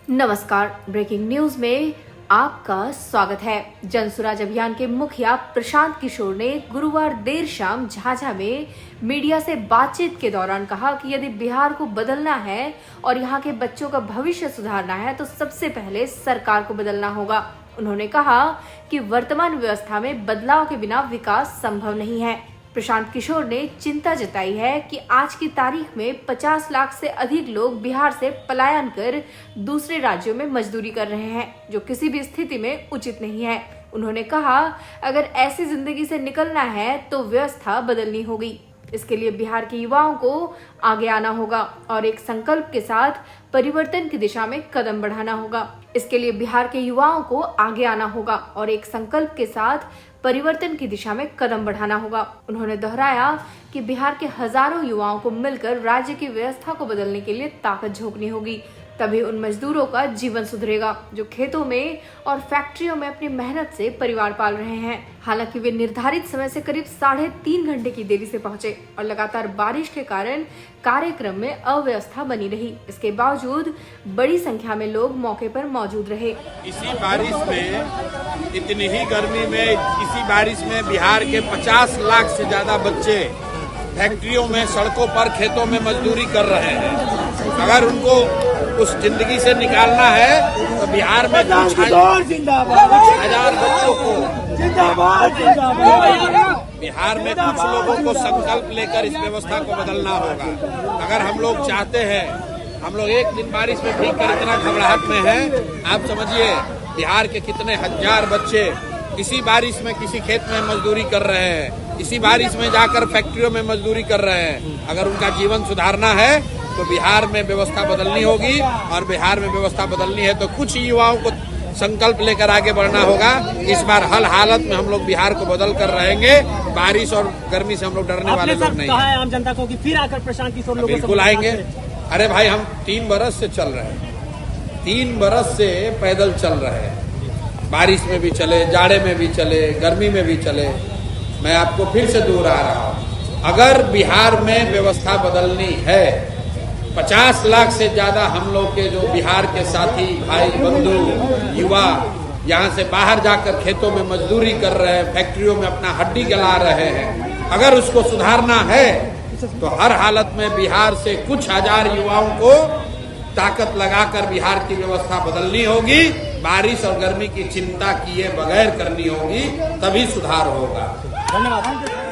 नमस्कार, breaking news में आपका स्वागत है। जनसुराज अभियान के मुखिया प्रशांत किशोर ने गुरुवार देर शाम झाझा में मीडिया से बातचीत के दौरान कहा कि यदि बिहार को बदलना है और यहाँ के बच्चों का भविष्य सुधारना है तो सबसे पहले सरकार को बदलना होगा। उन्होंने कहा कि वर्तमान व्यवस्था में बदलाव के बिना विकास संभव नहीं है। प्रशांत किशोर ने चिंता जताई है कि आज की तारीख में 50 लाख से अधिक लोग बिहार से पलायन कर दूसरे राज्यों में मजदूरी कर रहे हैं, जो किसी भी स्थिति में उचित नहीं है। उन्होंने कहा, अगर ऐसी जिंदगी से निकलना है तो व्यवस्था बदलनी होगी। इसके लिए बिहार के युवाओं को आगे आना होगा और एक संकल्प के साथ परिवर्तन की दिशा में कदम बढ़ाना होगा। इसके लिए बिहार के युवाओं को आगे आना होगा और एक संकल्प के साथ परिवर्तन की दिशा में कदम बढ़ाना होगा। उन्होंने दोहराया कि बिहार के हजारों युवाओं को मिलकर राज्य की व्यवस्था को बदलने के लिए ताकत झोंकनी होगी, तभी उन मजदूरों का जीवन सुधरेगा जो खेतों में और फैक्ट्रियों में अपनी मेहनत से परिवार पाल रहे हैं। हालांकि वे निर्धारित समय से करीब 3.5 घंटे की देरी से पहुंचे और लगातार बारिश के कारण कार्यक्रम में अव्यवस्था बनी रही। इसके बावजूद बड़ी संख्या में लोग मौके पर मौजूद रहे। इसी बारिश में, इतनी ही गर्मी में, इसी बारिश में बिहार के 50 लाख से ज्यादा बच्चे फैक्ट्रियों में, सड़कों पर, खेतों में मजदूरी कर रहे हैं। अगर उनको उस जिंदगी से निकालना है तो बिहार में कुछ हजार बच्चों को, बिहार में कुछ लोगों को संकल्प लेकर इस व्यवस्था को बदलना होगा। अगर हम लोग चाहते हैं, हम लोग एक दिन बारिश में भीग कर इतना घबराहट में हैं, आप समझिए बिहार के कितने हजार बच्चे इसी बारिश में किसी खेत में मजदूरी कर रहे हैं, इसी बारिश में जाकर फैक्ट्रियों में मजदूरी कर रहे हैं। अगर उनका जीवन सुधारना है तो बिहार में व्यवस्था बदलनी होगी और बिहार में व्यवस्था बदलनी है तो कुछ युवाओं को संकल्प लेकर आगे बढ़ना होगा। इस बार हर हालत में हम लोग बिहार को बदल कर रहेंगे। बारिश और गर्मी से हम लोग डरने वाले लोग नहीं है। आम जनता को कि फिर आकर प्रशांत किशोर लोगों बिल्कुल आएंगे। अरे भाई, हम 3 बरस से चल रहे हैं, 3 बरस से पैदल चल रहे हैं, बारिश में भी चले, जाड़े में भी चले, गर्मी में भी चले। मैं आपको फिर से दोहरा रहा हूँ, अगर बिहार में व्यवस्था बदलनी है, 50 लाख से ज्यादा हम लोग के जो बिहार के साथी, भाई, बंधु, युवा यहाँ से बाहर जाकर खेतों में मजदूरी कर रहे हैं, फैक्ट्रियों में अपना हड्डी गला रहे हैं, अगर उसको सुधारना है तो हर हालत में बिहार से कुछ हजार युवाओं को ताकत लगाकर बिहार की व्यवस्था बदलनी होगी। बारिश और गर्मी की चिंता किए बगैर करनी होगी, तभी सुधार होगा। धन्यवाद।